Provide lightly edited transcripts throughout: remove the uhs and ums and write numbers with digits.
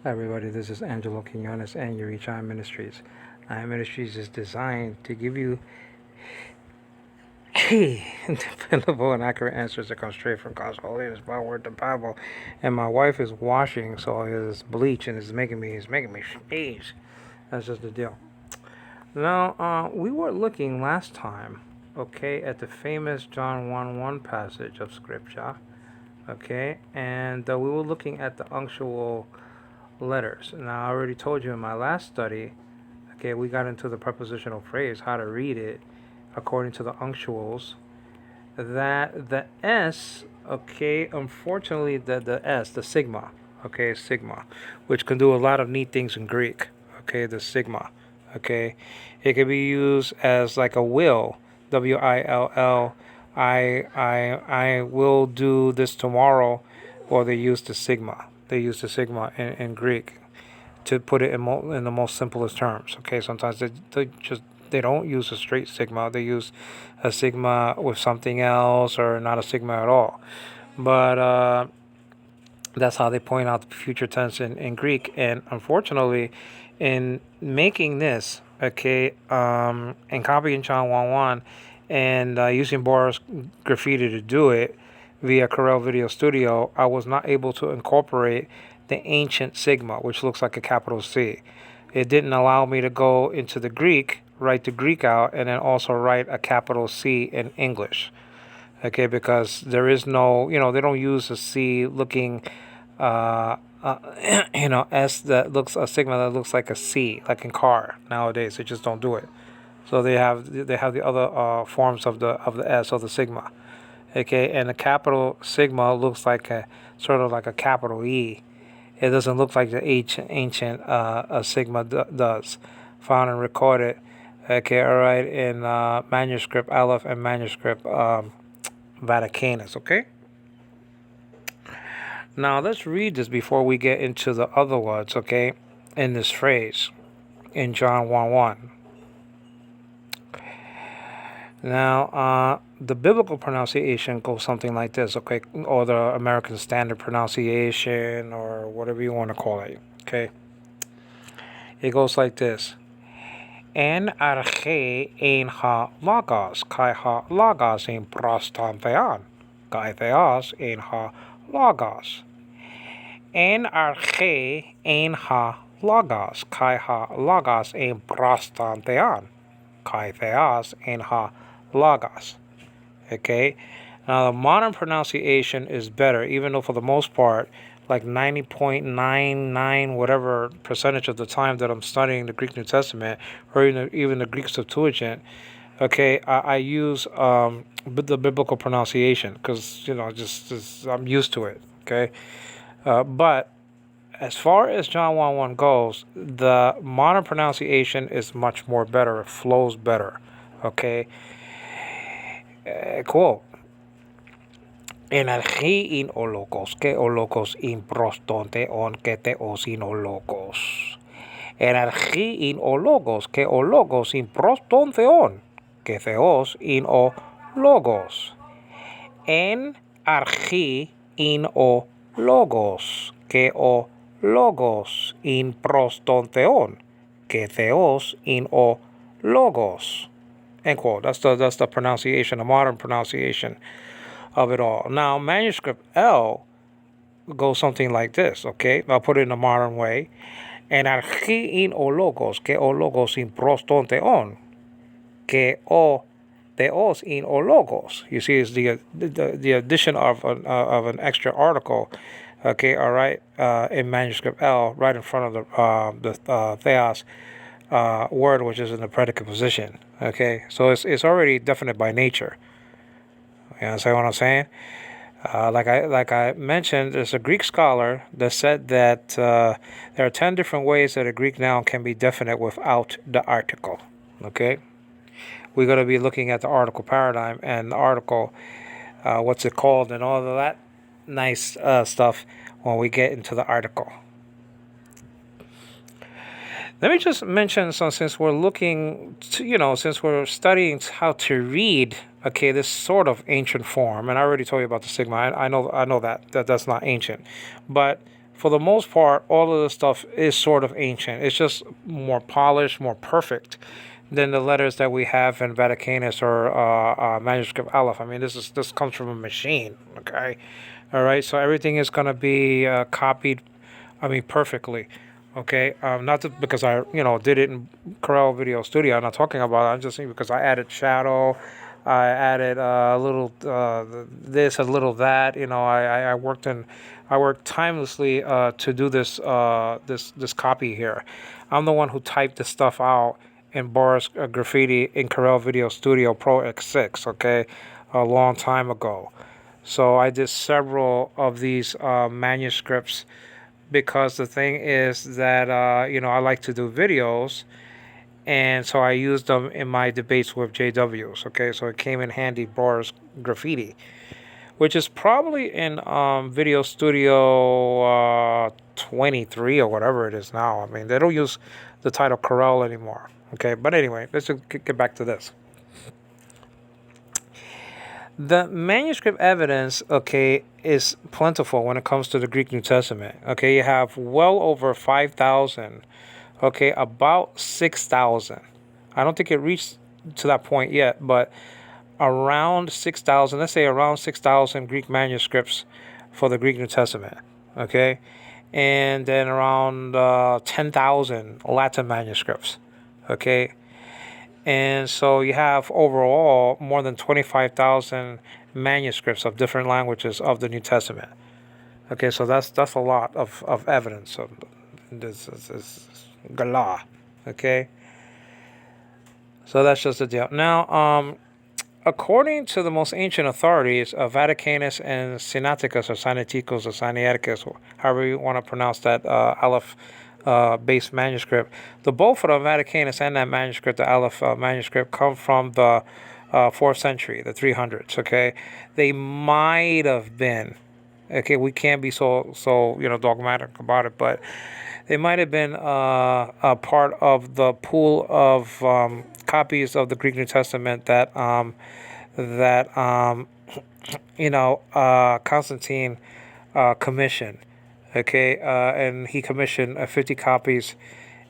Hi everybody, this is Angelo Quinones and you reach Iron Ministries. Iron Ministries is designed to give you dependable and accurate answers that come straight from God's holiness by word the Bible. And my wife is washing, so it's bleach and it's making me sneeze. That's just the deal. Now, we were looking last time, okay, at the famous John 1:1 passage of Scripture, okay, and we were looking at the unctual letters. Now, I already told you in my last study, okay, we got into the prepositional phrase, how to read it according to the unctuals, that the S, okay, unfortunately, the S, the sigma, okay, sigma, which can do a lot of neat things in Greek, okay, the sigma, okay, it can be used as like a will, W-I-L-L, I will do this tomorrow, or they use the sigma. They use the sigma in Greek to put it in the most simplest terms. Okay, sometimes they don't use a straight sigma. They use a sigma with something else or not a sigma at all. But that's how they point out the future tense in Greek. And unfortunately, in making this, okay, and copying John 1:1 and using Boris Graffiti to do it via Corel Video Studio, I was not able to incorporate the ancient sigma, which looks like a capital C. It didn't allow me to go into the Greek, write the Greek out, and then also write a capital C in English. Okay, because there is no, they don't use a C looking, S that looks, a sigma that looks like a C, like in car nowadays. They just don't do it. So they have the other forms of the S or the sigma. Okay, and the capital sigma looks like a sort of like a capital E. It doesn't look like the ancient sigma does, found and recorded. Okay, all right, in manuscript Aleph and manuscript Vaticanus. Okay. Now let's read this before we get into the other words. Okay, in this phrase, in John 1:1. Now, the biblical pronunciation goes something like this, okay, or the American Standard pronunciation, or whatever you want to call it, okay. It goes like this: En arche ein ha logos, kai ha logos in prostantheon, kai theos ein ha logos. En arche ein ha logos, kai ha logos in prostantheon, kai theos ein ha logos. Okay, now the modern pronunciation is better, even though for the most part, like 90.99 whatever percentage of the time that I'm studying the Greek New Testament, or even the Greek Septuagint, okay, I use the biblical pronunciation because just I'm used to it. Okay, but as far as John 1:1 goes, the modern pronunciation is much more better. It flows better. Okay. Quote: Energy in ologos, que ologos in prostonte on que theos in ologos. Energy in ologos, que ologos in prostonte on, que theos in ologos. En archi in ologos, que ologos in prostonteon, que theos in ologos. End quote. That's the pronunciation, the modern pronunciation of it all. Now, manuscript L goes something like this, okay? I'll put it in the modern way. En archi in ologos, que ologos in prostonteon, que o theos in ologos. You see, it's the addition of an extra article, okay, all right, in manuscript L, right in front of the theos word, which is in the predicate position. Okay, so it's already definite by nature. You understand what I'm saying? Like I mentioned, there's a Greek scholar that said that there are 10 different ways that a Greek noun can be definite without the article. Okay, we're going to be looking at the article paradigm and the article, what's it called, and all of that nice stuff when we get into the article. Let me just mention, since we're looking to, since we're studying how to read, okay, this sort of ancient form, and I already told you about the sigma. I know that's not ancient, but for the most part, all of the stuff is sort of ancient. It's just more polished, more perfect than the letters that we have in Vaticanus or manuscript Aleph. I mean, this comes from a machine. Okay, all right. So everything is going to be copied. I mean, perfectly. Okay, not to, because I did it in Corel Video Studio. I'm not talking about it. I'm just saying because I added shadow, I added a little this, a little that. I worked timelessly to do this copy here. I'm the one who typed this stuff out in Boris Graffiti in Corel Video Studio Pro X6. Okay, a long time ago. So I did several of these manuscripts because the thing is that I like to do videos, and so I used them in my debates with JWs. Okay, so it came in handy. Boris Graffiti, which is probably in Video Studio 23 or whatever it is now. I mean, they don't use the title Corel anymore. Okay, but anyway, let's just get back to this. The manuscript evidence, okay, is plentiful when it comes to the Greek New Testament. Okay, you have well over 5,000. Okay, about 6,000. I don't think it reached to that point yet, but around 6,000. Let's say around 6,000 Greek manuscripts for the Greek New Testament. Okay, and then around 10,000 Latin manuscripts. Okay. And so you have overall more than 25,000 manuscripts of different languages of the New Testament. Okay, so that's a lot of evidence of this galah. Okay, so that's just the deal. Now, according to the most ancient authorities, Vaticanus and Sinaiticus or Sinaiticus or Sinaiticus, however you want to pronounce that Aleph based manuscript, the both of the Vaticanus and that manuscript, the Aleph manuscript, come from the 4th century, the 300s. Okay, they might have been. Okay, we can't be so dogmatic about it, but they might have been a part of the pool of copies of the Greek New Testament that Constantine commissioned. Okay, and he commissioned 50 copies,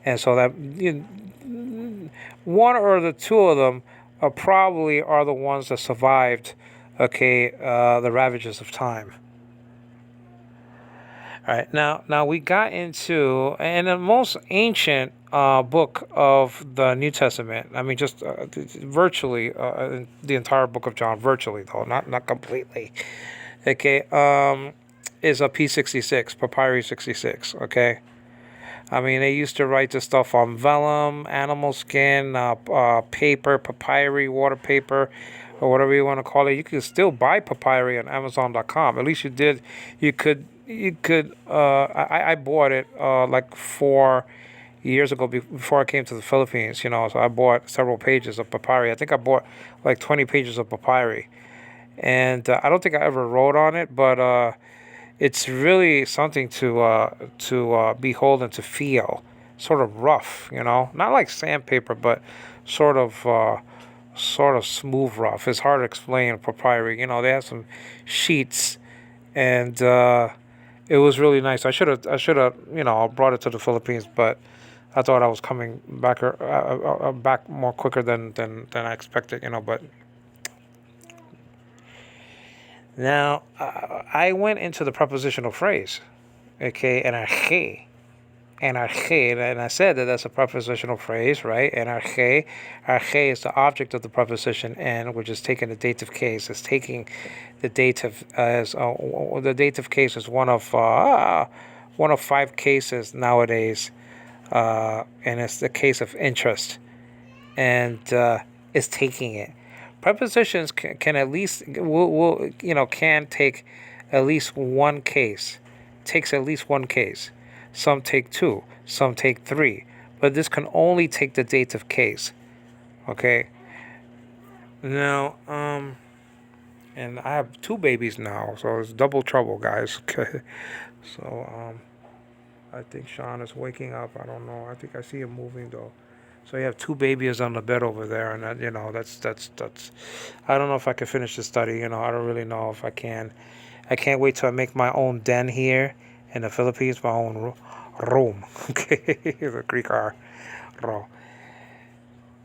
and so that one or the two of them probably are the ones that survived. Okay, the ravages of time. All right, now we got into and the most ancient book of the New Testament. I mean, just virtually the entire book of John, virtually though, not completely. Okay, is a P66, Papyri 66. Okay, I mean they used to write this stuff on vellum, animal skin, paper, papyri, water paper, or whatever you want to call it. You can still buy papyri on Amazon.com. At least you did. You could. I bought it like 4 years ago before I came to the Philippines. So I bought several pages of papyri. I think I bought like 20 pages of papyri, and I don't think I ever wrote on it, but it's really something to behold and to feel. Sort of rough, not like sandpaper, but sort of smooth rough. It's hard to explain papyri. They have some sheets, and it was really nice. I should have brought it to the Philippines, but I thought I was coming back back more quicker than I expected. But now I went into the prepositional phrase, okay, anarche, and I said that that's a prepositional phrase, right? Anarche is the object of the preposition en, which is taking the dative case. It's taking the dative as the dative case is one of 5 cases nowadays, and it's the case of interest, and it's taking it. Prepositions can at least can take at least one case. Takes at least one case. Some take 2, some take 3, but this can only take the dative case. Okay. Now, and I have 2 babies now, so it's double trouble, guys. Okay. So, I think Sean is waking up. I don't know. I think I see him moving though. So you have 2 babies on the bed over there, and that's. I don't know if I can finish the study. I don't really know if I can. I can't wait till I make my own den here, In the Philippines, my own Rome. Okay, the Greek R. Ro.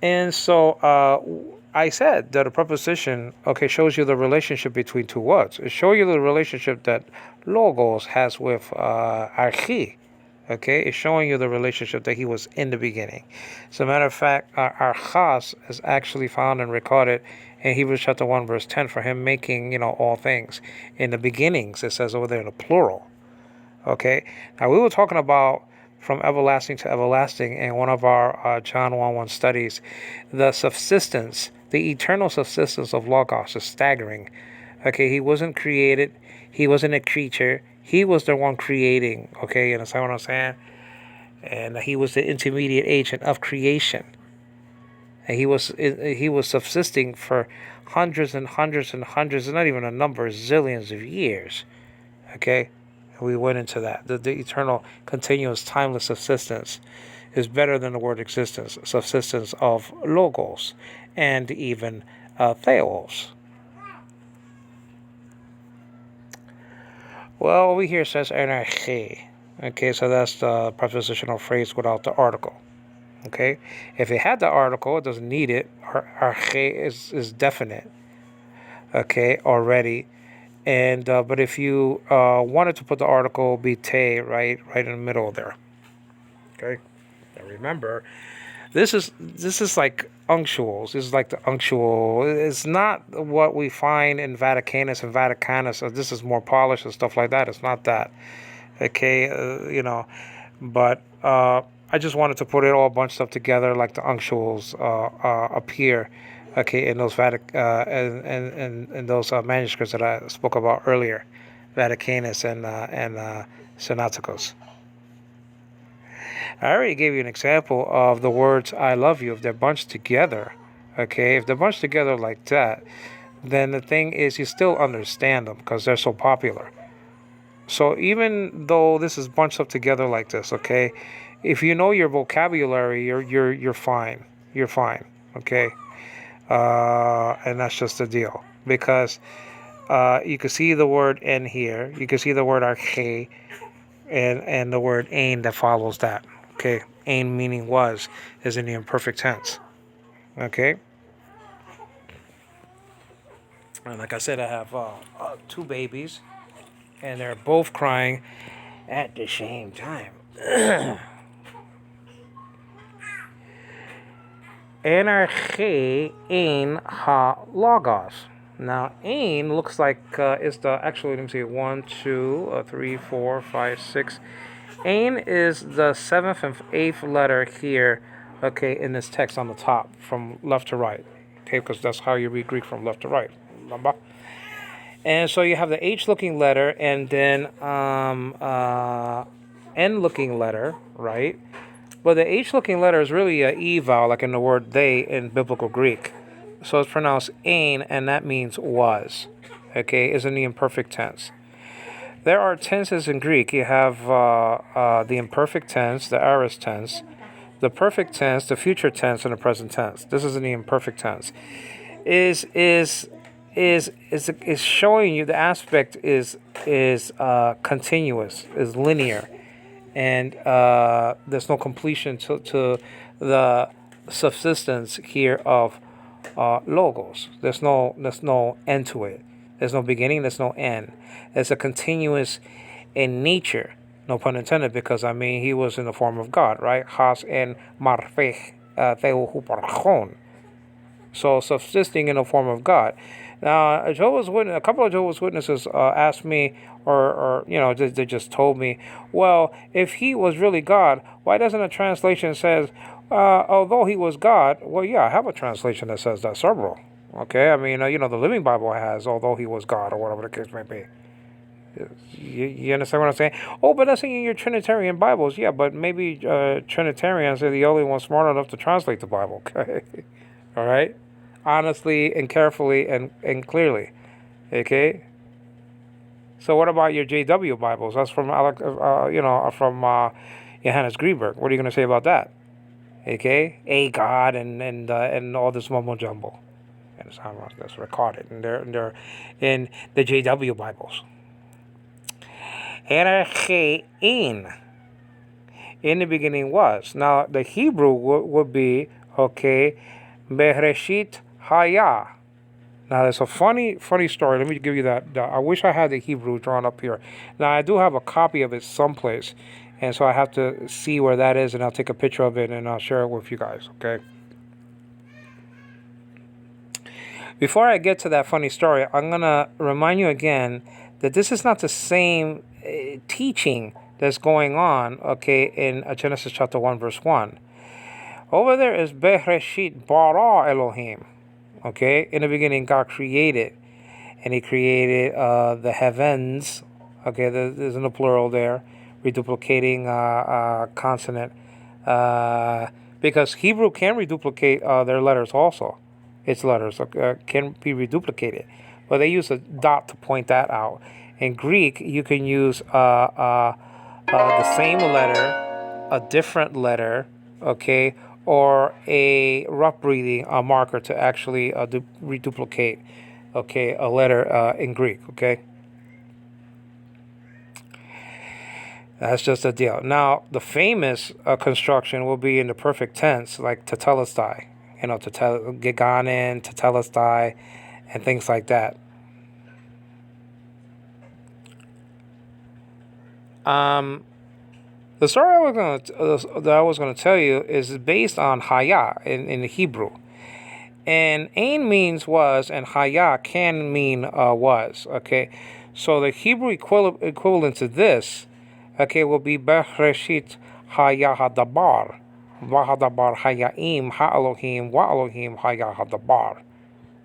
And so I said that a preposition, okay, shows you the relationship between two words. It shows you the relationship that logos has with archi. Okay, it's showing you the relationship that he was in the beginning. As a matter of fact, archas is actually found and recorded in Hebrews chapter 1, verse 10, for him making, all things. In the beginnings, it says over there in the plural. Okay, now we were talking about from everlasting to everlasting in one of our John 1:1 studies, the subsistence, the eternal subsistence of Logos is staggering. Okay, he wasn't created, he wasn't a creature, he was the one creating. Okay, you understand what I'm saying? And he was the intermediate agent of creation. And he was subsisting for hundreds and hundreds and hundreds, not even a number, zillions of years. Okay, we went into that. The eternal, continuous, timeless subsistence is better than the word existence, subsistence of logos, and even theos. Well, over here says energy. Okay, so that's the prepositional phrase without the article. Okay, if it had the article, it doesn't need it. Arche is definite. Okay, already. And but if you wanted to put the article, be te, right in the middle there. Okay, now remember, this is like unctuals. This is like the unctual. It's not what we find in Vaticanus and Vaticanus. So this is more polished and stuff like that. It's not that. Okay, but I just wanted to put it all bunched up together like the unctuals appear. Okay, in those and those manuscripts that I spoke about earlier, Vaticanus and Sinaiticus. I already gave you an example of the words "I love you." If they're bunched together, okay, if they're bunched together like that, then the thing is you still understand them because they're so popular. So even though this is bunched up together like this, okay, if you know your vocabulary, you're fine. You're fine, okay. And that's just the deal, because you can see the word "en" here, you can see the word "arche," and the word "ain" that follows that. Okay, "ain" meaning was is in the imperfect tense. Okay, and like I said, I have 2 babies, and they're both crying at the same time. Energy in ha logos. Now, ain looks like it's the actually. Let me see. 1, 2, 3, 4, 5, 6. Ain is the 7th and 8th letter here. Okay, in this text on the top, from left to right. Okay, because that's how you read Greek, from left to right. Remember? And so you have the H-looking letter, and then N-looking letter, right? But the H-looking letter is really an E vowel, like in the word they in biblical Greek. So it's pronounced ain, and that means was. Okay, is in the imperfect tense. There are tenses in Greek. You have the imperfect tense, the aorist tense, the perfect tense, the future tense, and the present tense. This is in the imperfect tense. Is showing you the aspect is continuous, is linear, and there's no completion to the subsistence here of logos. There's no end to it. There's no beginning. There's no end. It's a continuous in nature. No pun intended, because he was in the form of God, right? Has en marfech theohuparchon. So subsisting in the form of God. Now, a couple of Jehovah's Witnesses asked me, or they just told me, well, if he was really God, why doesn't a translation says, although he was God? Well, yeah, I have a translation that says that, several. Okay, the Living Bible has, although he was God, or whatever the case may be. You understand what I'm saying? Oh, but that's in your Trinitarian Bibles. Yeah, but maybe Trinitarians are the only ones smart enough to translate the Bible. Okay, all right, honestly and carefully and clearly. Okay. So what about your JW Bibles? That's from Johannes Greenberg. What are you going to say about that? Okay, a God and all this mumbo jumbo. And that's recorded, and they're in the JW Bibles. Erchein. In the beginning was. Now, the Hebrew would be, okay, Bereshit Haya. Now, there's a funny story. Let me give you that. I wish I had the Hebrew drawn up here. Now, I do have a copy of it someplace, and so I have to see where that is, and I'll take a picture of it, and I'll share it with you guys, okay? Before I get to that funny story, I'm going to remind you again that this is not the same teaching that's going on, okay, in Genesis chapter 1, verse 1. Over there is Bereshit bara Elohim. Okay, in the beginning, God created, and He created the heavens. Okay, there's in the plural there, reduplicating consonant, because Hebrew can reduplicate their letters also. Its letters can be reduplicated, but they use a dot to point that out. In Greek, you can use the same letter, a different letter, okay, or a rough breathing marker to actually reduplicate, okay, a letter in Greek, okay. That's just a deal. Now, the famous construction will be in the perfect tense, like tetelestai, geganen, tetelestai, and things like that. The story that I was going to tell you is based on Haya in the Hebrew. And Ain means was, and Haya can mean was. Okay, so the Hebrew equivalent to this, okay, will be Bereshit Haya Hadabar, Vahadabar Hayaim Ha Elohim Wa Elohim Haya Hadabar.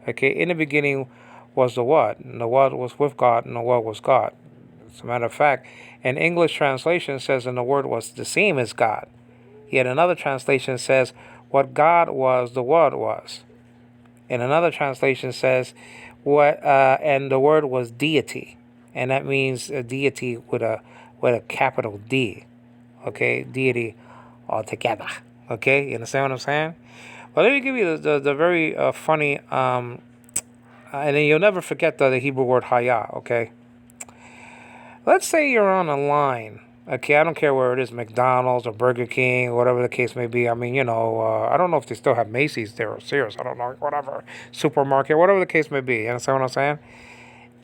Okay, in the beginning was the Word, and the Word was with God, and the Word was God. As a matter of fact, an English translation says, and the Word was the same as God. Yet another translation says, what God was, the Word was. And another translation says, and the Word was deity, and that means a deity with a capital D. Okay, deity altogether. Okay, you understand what I'm saying? Well, let me give you the very funny, and then you'll never forget the Hebrew word Haya. Okay. Let's say you're on a line. Okay, I don't care where it is, McDonald's or Burger King or whatever the case may be. I mean, I don't know if they still have Macy's there or Sears. I don't know, whatever. Supermarket, whatever the case may be. You understand what I'm saying?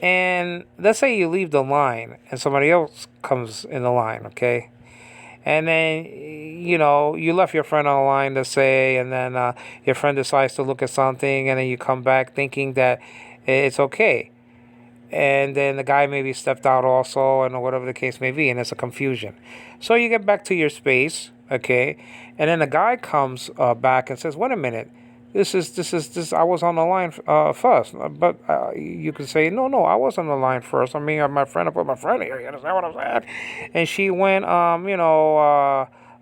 And let's say you leave the line and somebody else comes in the line, okay? And then, you left your friend on the line to say, and then your friend decides to look at something, and then you come back thinking that it's okay. And then the guy maybe stepped out also, and whatever the case may be, and it's a confusion. So you get back to your space, okay, and then the guy comes back and says, "Wait a minute, this is. I was on the line first." But you can say, "No, I was on the line first. I mean, my friend, I put my friend here. You understand what I'm saying?" And she went,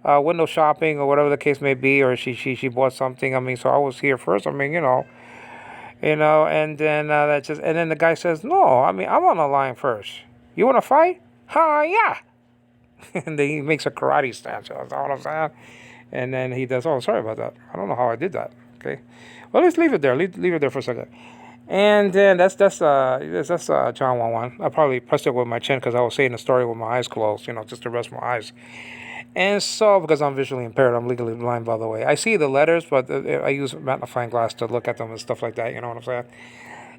window shopping or whatever the case may be, or she bought something. I mean, so I was here first. I mean, and then and then the guy says, "No, I mean, I'm on the line first. You want to fight? Ha, yeah." And then he makes a karate stance. That's what I'm saying. And then he does, "Oh, sorry about that. I don't know how I did that." Okay. Well, let's leave it there. Leave it there for a second. And then that's John 1:1. I probably pressed it with my chin because I was saying the story with my eyes closed, just to rest my eyes. And so, because I'm visually impaired, I'm legally blind, by the way. I see the letters, but I use a magnifying glass to look at them and stuff like that, you know what I'm saying?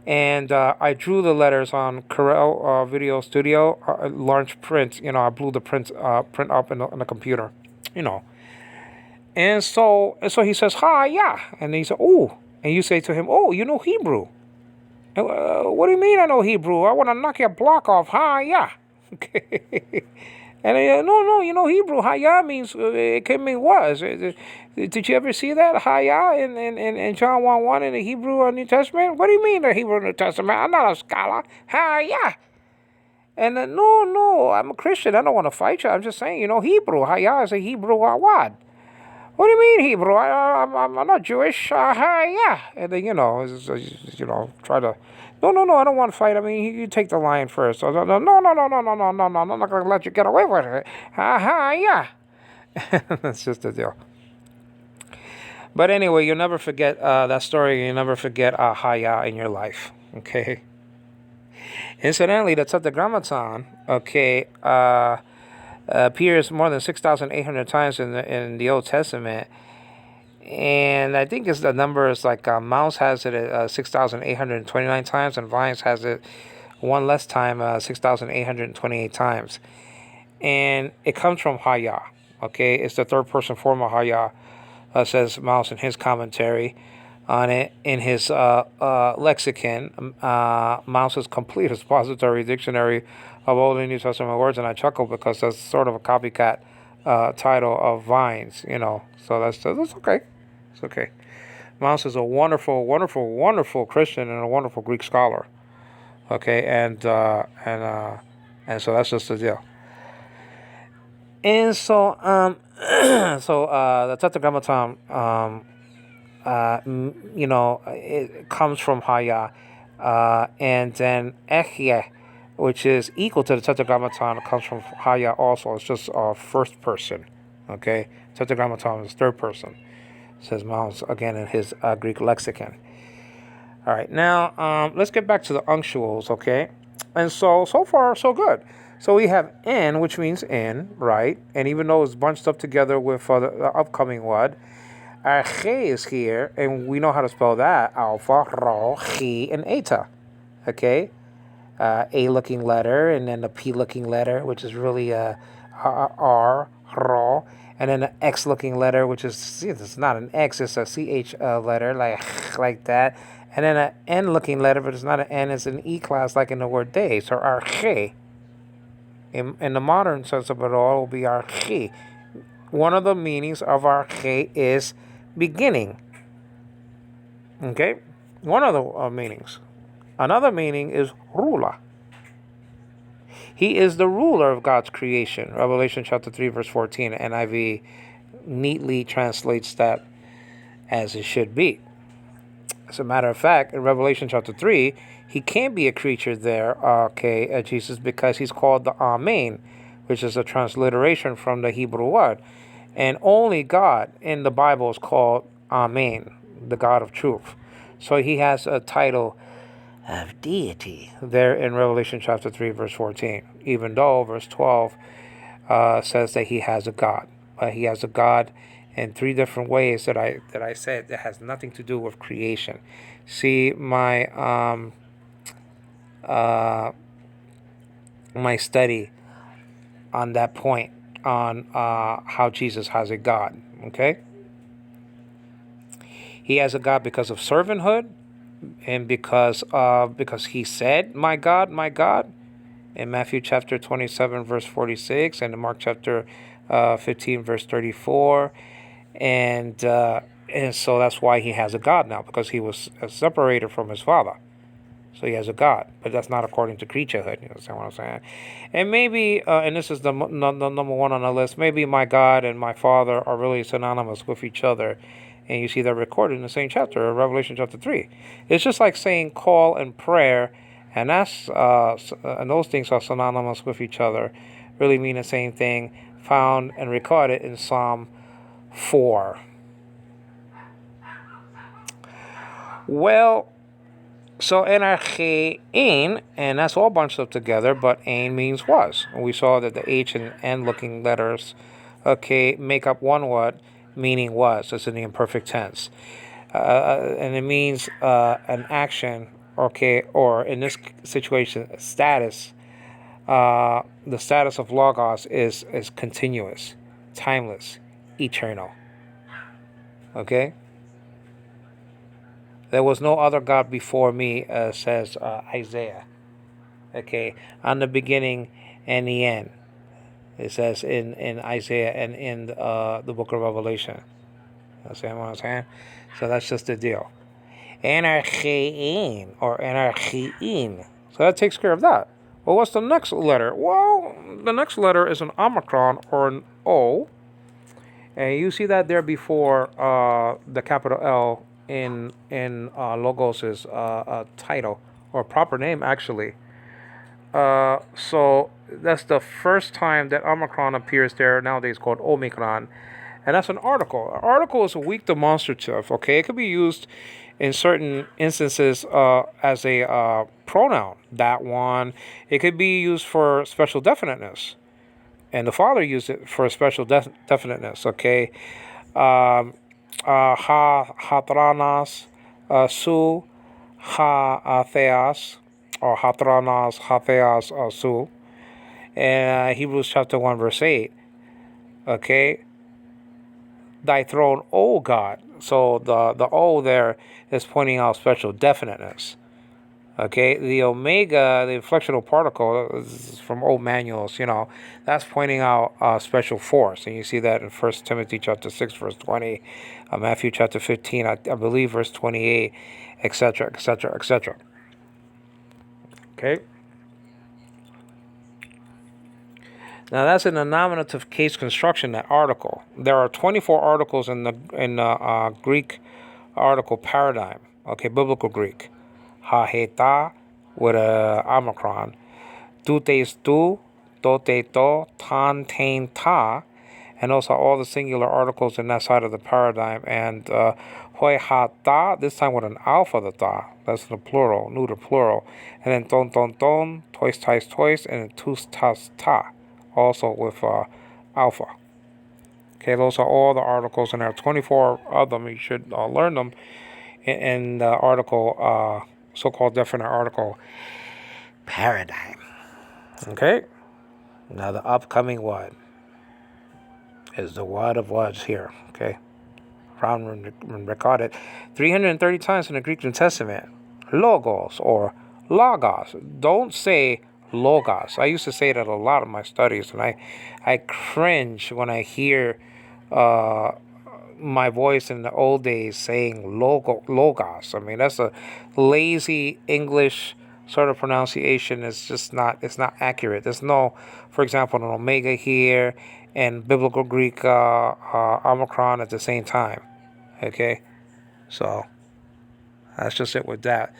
And I drew the letters on Corel Video Studio, large print. I blew the print up in the computer, And so he says, "Ha, yeah." And he said, "Oh." And you say to him, "Oh, you know Hebrew." And, "What do you mean I know Hebrew? I want to knock your block off. Ha, yeah." Okay. And no, Hebrew. Haya means, it can mean was. Did you ever see that? Haya in John 1:1 in the Hebrew New Testament? What do you mean the Hebrew New Testament? I'm not a scholar. Haya. And no, I'm a Christian. I don't want to fight you. I'm just saying, Hebrew. Haya is a Hebrew word. What do you mean Hebrew? I'm not Jewish. Haya. And then, try to... No, I don't want to fight. I mean, you take the line first. No, I'm not going to let you get away with it. Yeah. That's just the deal. But anyway, you'll never forget that story. You'll never forget Haya in your life. Okay? Incidentally, the Tetragrammaton, okay, appears more than 6,800 times in the Old Testament, and I think the number is like Mouse has it at 6,829 times, and Vines has it one less time, 6,828 times, and it comes from Haya. Okay, it's the third person form of Haya, says Mouse in his commentary on it. In his lexicon, Mouse's complete expository dictionary of Old and New Testament words, and I chuckle because that's sort of a copycat title of Vines, So that's okay. It's okay. Mouse is a wonderful, wonderful, wonderful Christian and a wonderful Greek scholar. Okay, and so that's just the deal. And so the Tetragrammaton, it comes from Haya, and then Echye, which is equal to the Tetragrammaton, comes from Haya also. It's just first person. Okay, Tetragrammaton is third person, says Mouse again in his Greek lexicon. All right, now let's get back to the unctuals, okay? And so far, so good. So we have in, which means in, right? And even though it's bunched up together with the upcoming word, arche is here, and we know how to spell that. Alpha, Rho, Chi, and Eta, okay? A-looking letter, and then the P-looking letter, which is really R, Rho, and then the X-looking letter, which is, it's not an X, it's a CH letter, like that. And then an N-looking letter, but it's not an N, it's an E class, like in the word day. So arche, in the modern sense of it all, will be arche. One of the meanings of arche is beginning. Okay? One of the meanings. Another meaning is ruler. He is the ruler of God's creation. Revelation chapter 3, verse 14. NIV neatly translates that as it should be. As a matter of fact, in Revelation chapter 3, he can't be a creature there, Jesus, because he's called the Amen, which is a transliteration from the Hebrew word. And only God in the Bible is called Amen, the God of truth. So he has a title of deity there in Revelation chapter 3, verse 14, even though verse 12 says that he has a God. He has a God in three different ways that I said that has nothing to do with creation. See my my study on that point on how Jesus has a God. Okay, he has a God because of servanthood, and because he said, my God, in Matthew chapter 27, verse 46, and in Mark chapter 15, verse 34. And so that's why he has a God now, because he was separated from his Father. So he has a God, but that's not according to creaturehood. You understand what I'm saying? And maybe, and this is the number one on the list, maybe my God and my Father are really synonymous with each other. And you see that recorded in the same chapter, Revelation chapter 3. It's just like saying call and prayer, and that's and those things are synonymous with each other, really mean the same thing, found and recorded in Psalm 4. Well, so NRK ain, and that's all bunched up together, but ain means was. And we saw that the H and N looking letters, make up one word, meaning was. It's in the imperfect tense. And it means an action, or in this situation, status. The status of Logos is continuous, timeless, eternal. Okay? There was no other God before me, says Isaiah. Okay? On the beginning and the end. It says in Isaiah and in the book of Revelation. Understand what I'm saying? So that's just the deal. Anarchein or anarchein. So that takes care of that. Well, what's the next letter? Well, the next letter is an omicron or an O. And you see that there before the capital L in Logos's title, or proper name, actually. So that's the first time that Omicron appears there, nowadays called Omicron. And that's an article. An article is a weak demonstrative. Okay, it could be used in certain instances as a pronoun. That one. It could be used for special definiteness, and the father used it for special definiteness. Okay, hatranas su ha theas, or hatranas ha theas su. And Hebrews chapter 1 verse 8. Okay, thy throne, O God. So the O there is pointing out special definiteness. Okay, the omega, the inflectional particle, is from old manuals, that's pointing out special force. And you see that in 1 Timothy chapter 6, verse 20, Matthew chapter 15, I believe, verse 28, etc., etc., etc. Okay? Now that's in the nominative case construction, that article. There are 24 articles in the Greek article paradigm, okay, biblical Greek. Ha heta with a omicron, dutes tu, dote to, tan tain ta, and those are all the singular articles in that side of the paradigm. And hoi ha ta, this time with an alpha the ta, that's the plural, neuter plural, and then ton ton ton, tois tais tois, and then tus tas ta, also with alpha. Okay, those are all the articles, and there are 24 of them. You should learn them in the article, so-called definite article paradigm. Okay? Now the upcoming one is the word of words here. Okay? Found and recorded 330 times in the Greek New Testament. Logos or logos. Don't say logos. I used to say that a lot in my studies, and I cringe when I hear my voice in the old days saying logos. I mean, that's a lazy English sort of pronunciation. It's just not, it's not accurate. There's no, for example, an omega here and biblical Greek omicron at the same time. Okay, so that's just it with that.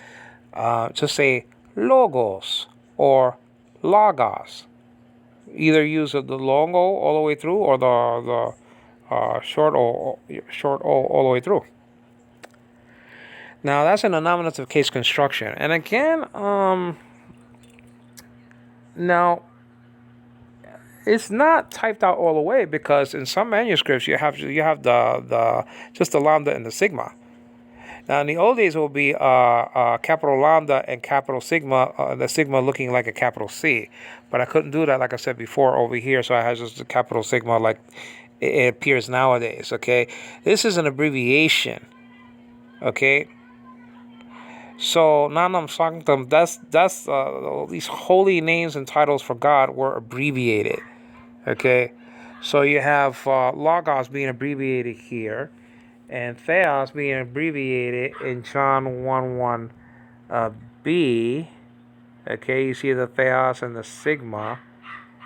Just say logos or logos. Either use the long O all the way through, or the short O all the way through. Now that's in a nominative case construction, and again, now it's not typed out all the way, because in some manuscripts you have the just the lambda and the sigma. Now in the old days it will be capital lambda and capital sigma, the sigma looking like a capital C, but I couldn't do that, like I said before, over here, so I have just the capital sigma like it appears nowadays. Okay, this is an abbreviation. Okay, so Nanam Sanctum, that's these holy names and titles for God were abbreviated. Okay, so you have Logos being abbreviated here, and Theos being abbreviated in John 1:1 B. Okay, you see the Theos and the Sigma,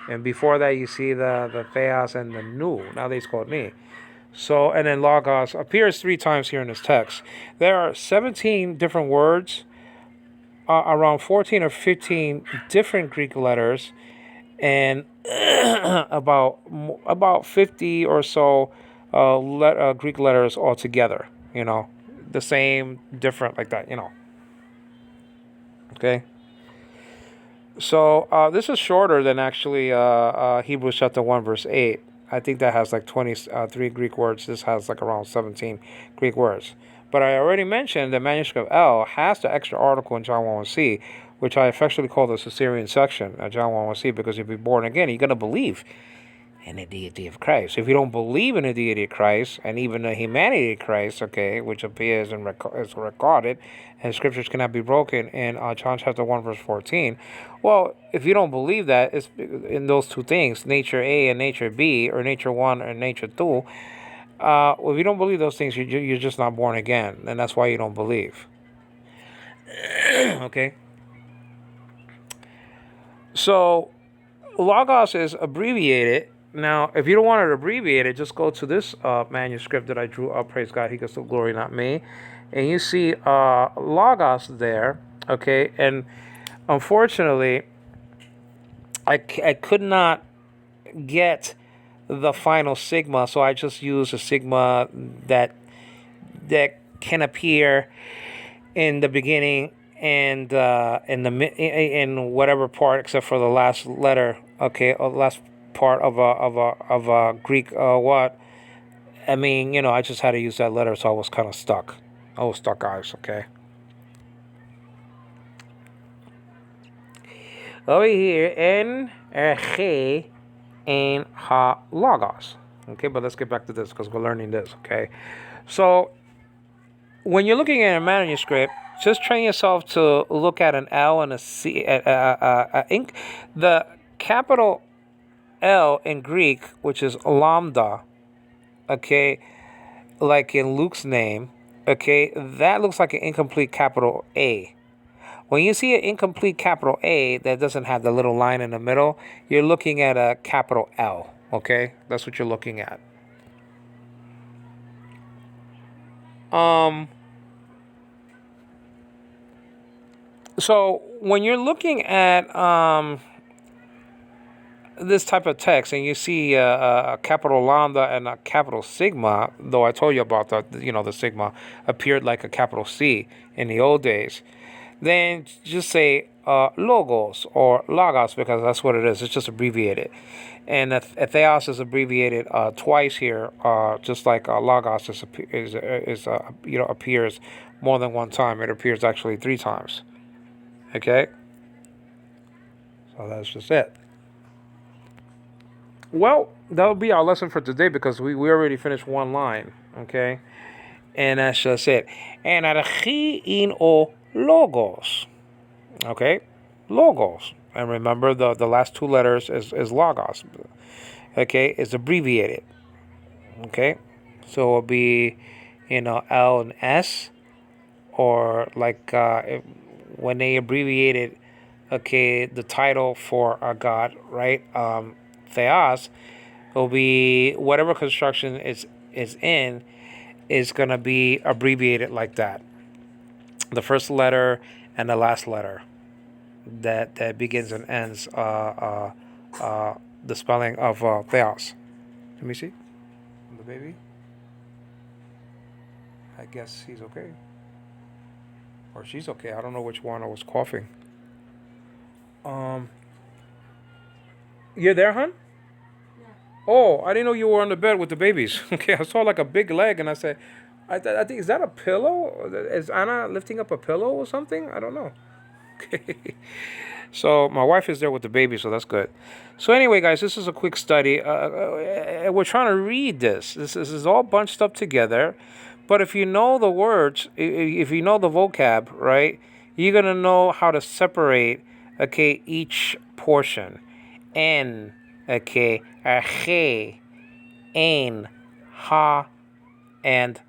and before that you see the Theos and the Nu. Nowadays called me. So, and then Logos appears 3 times here in this text. There are 17 different words, around 14 or 15 different Greek letters, and about 50 or so Greek letters altogether. The same, different, like that. Okay. So this is shorter than actually Hebrews chapter 1 verse 8. I think that has like 23 Greek words. This has like around 17 Greek words. But I already mentioned the manuscript L has the extra article in John 1:1c, which I affectionately call the Caesarean section at John 1:1c, because if you're born again, you're going to believe in the deity of Christ. If you don't believe in the deity of Christ and even the humanity of Christ, okay, which appears and is recorded, and scriptures cannot be broken in John chapter 1 verse 14. Well, if you don't believe that, it's in those two things, nature A and nature B, or nature 1 and nature 2. If you don't believe those things, you're just not born again, and that's why you don't believe. Okay. So Logos is abbreviated. Now, if you don't want it abbreviated, just go to this manuscript that I drew up. Praise God, He gets the glory, not me. And you see Logos there, okay? And unfortunately, I could not get the final sigma, so I just use a sigma that can appear in the beginning and in whatever part except for the last letter. Okay, or last part of a Greek what. I mean, I just had to use that letter, so I was kind of stuck. I was stuck, guys. Okay. Over here, N, G, and Ha Logos. Okay, but let's get back to this because we're learning this. Okay, so when you're looking at a manuscript, just train yourself to look at an L and a C. The capital L in Greek, which is lambda. Okay, like in Luke's name. Okay, that looks like an incomplete capital A. When you see an incomplete capital A that doesn't have the little line in the middle, you're looking at a capital L. Okay, that's what you're looking at. So when you're looking at this type of text and you see a capital lambda and a capital sigma, though I told you about the sigma appeared like a capital C in the old days, then just say logos or logos because that's what it is. It's just abbreviated. And theos is abbreviated twice here, just like logos appears more than one time. It appears actually 3 times. Okay? So that's just it. Well, that'll be our lesson for today because we already finished one line. Okay? And that's just it. And archi in o logos. Okay? Logos. And remember the last 2 letters is logos. Okay? It's abbreviated. Okay? So it'll be, L and S. Or like when they abbreviated, okay, the title for a god, right? Theos, will be whatever construction is in is going to be abbreviated like that. The first letter and the last letter that begins and ends the spelling of theos. Let me see. The baby. I guess he's okay. Or she's okay. I don't know which one I was coughing. You're there, hon? Yeah. Oh, I didn't know you were on the bed with the babies. Okay, I saw like a big leg, and I said, I think, is that a pillow? Is Anna lifting up a pillow or something? I don't know. Okay. So my wife is there with the baby, so that's good. So anyway, guys, this is a quick study. We're trying to read this. This is all bunched up together. But if you know the words, if you know the vocab, right, you're going to know how to separate, okay, each portion. En, okay, arche, ein, ha, and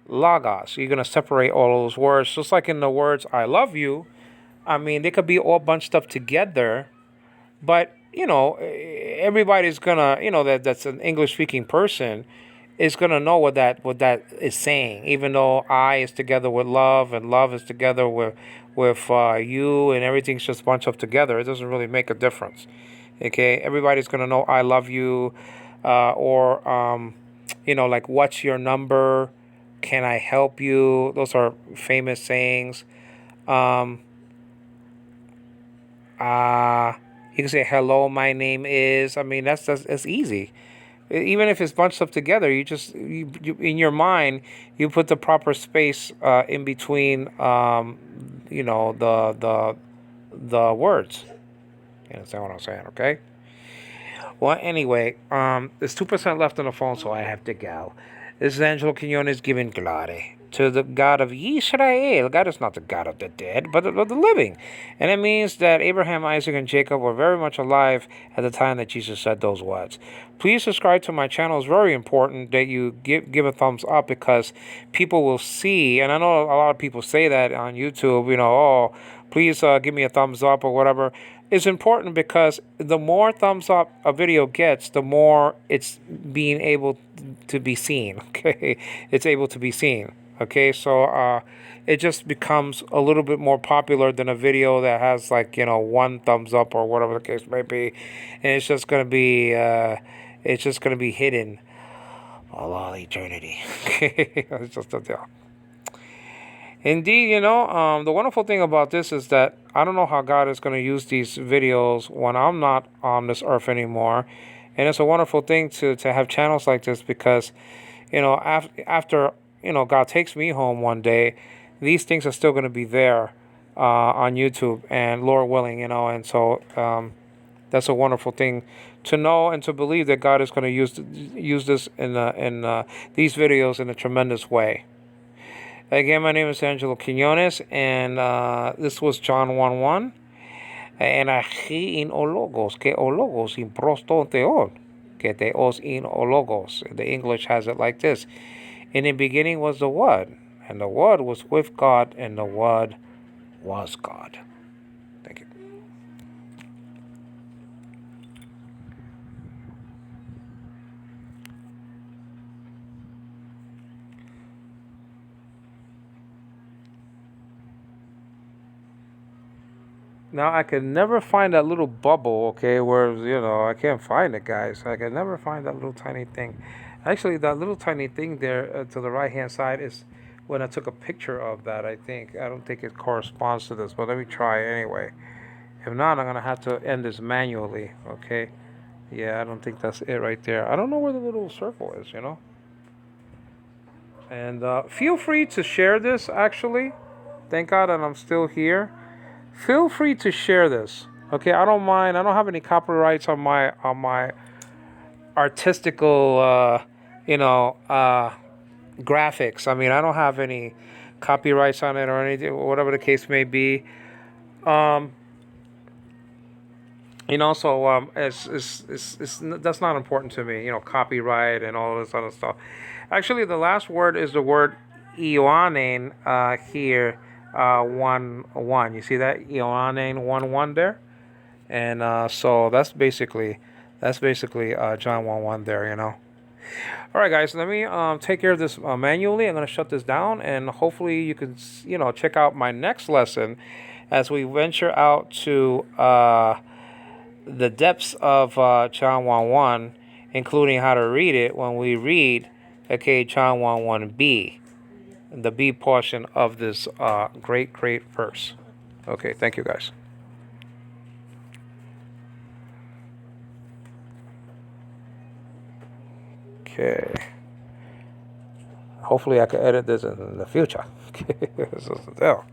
logos. You're going to separate all those words. Just like in the words, I love you. I mean, they could be all bunched up together. But, everybody's going to, that's an English-speaking person, is going to know what that is saying, even though I is together with love and love is together with you and everything's just bunched up together. It doesn't really make a difference. Okay, everybody's going to know I love you, or like what's your number? Can I help you? Those are famous sayings. You can say hello, my name is. I mean, that's easy. Even if it's bunched up together, you in your mind you put the proper space in between the words. You understand what I'm saying, okay? Well, anyway, there's 2% left on the phone, so I have to go. This is Angelo Quinones giving glory to the God of Israel. God is not the God of the dead, but of the living. And it means that Abraham, Isaac, and Jacob were very much alive at the time that Jesus said those words. Please subscribe to my channel. It's very important that you give a thumbs up because people will see, and I know a lot of people say that on YouTube, please give me a thumbs up or whatever. It's important because the more thumbs up a video gets, the more it's being able to be seen. Okay, it's able to be seen. Okay, so it just becomes a little bit more popular than a video that has 1 thumbs up or whatever the case may be, and it's just going to be It's just going to be hidden all eternity. It's just a deal. Indeed, the wonderful thing about this is that I don't know how God is going to use these videos when I'm not on this earth anymore. And it's a wonderful thing to have channels like this because, after, God takes me home one day, these things are still going to be there on YouTube and Lord willing, and so that's a wonderful thing to know and to believe that God is going to use this in these videos in a tremendous way. Again, my name is Angelo Quinones, and this was John 1:1. And aquí in ologos, que ologos in proston theon, que theos in ologos. The English has it like this. In the beginning was the Word, and the Word was with God, and the Word was God. Thank you. Now, I can never find that little bubble, okay, where, I can't find it, guys. I can never find that little tiny thing. Actually, that little tiny thing there to the right-hand side is when I took a picture of that, I think. I don't think it corresponds to this, but let me try anyway. If not, I'm going to have to end this manually, okay? Yeah, I don't think that's it right there. I don't know where the little circle is. And feel free to share this, actually. Thank God that I'm still here. Feel free to share this. Okay, I don't mind. I don't have any copyrights on my artistical graphics. I mean, I don't have any copyrights on it or anything, whatever the case may be. So it's that's not important to me. Copyright and all this other stuff. Actually, the last word is the word ioanen here. 1:1. You see that ioanen 1:1 there, and so that's basically John 1:1 there. All right, guys. Let me take care of this manually. I'm gonna shut this down, and hopefully you can check out my next lesson as we venture out to the depths of John 1:1, including how to read it when we read John 1:1b. The B portion of this great verse. Okay, thank you, guys. Okay. Hopefully I can edit this in the future. Okay, this is the deal.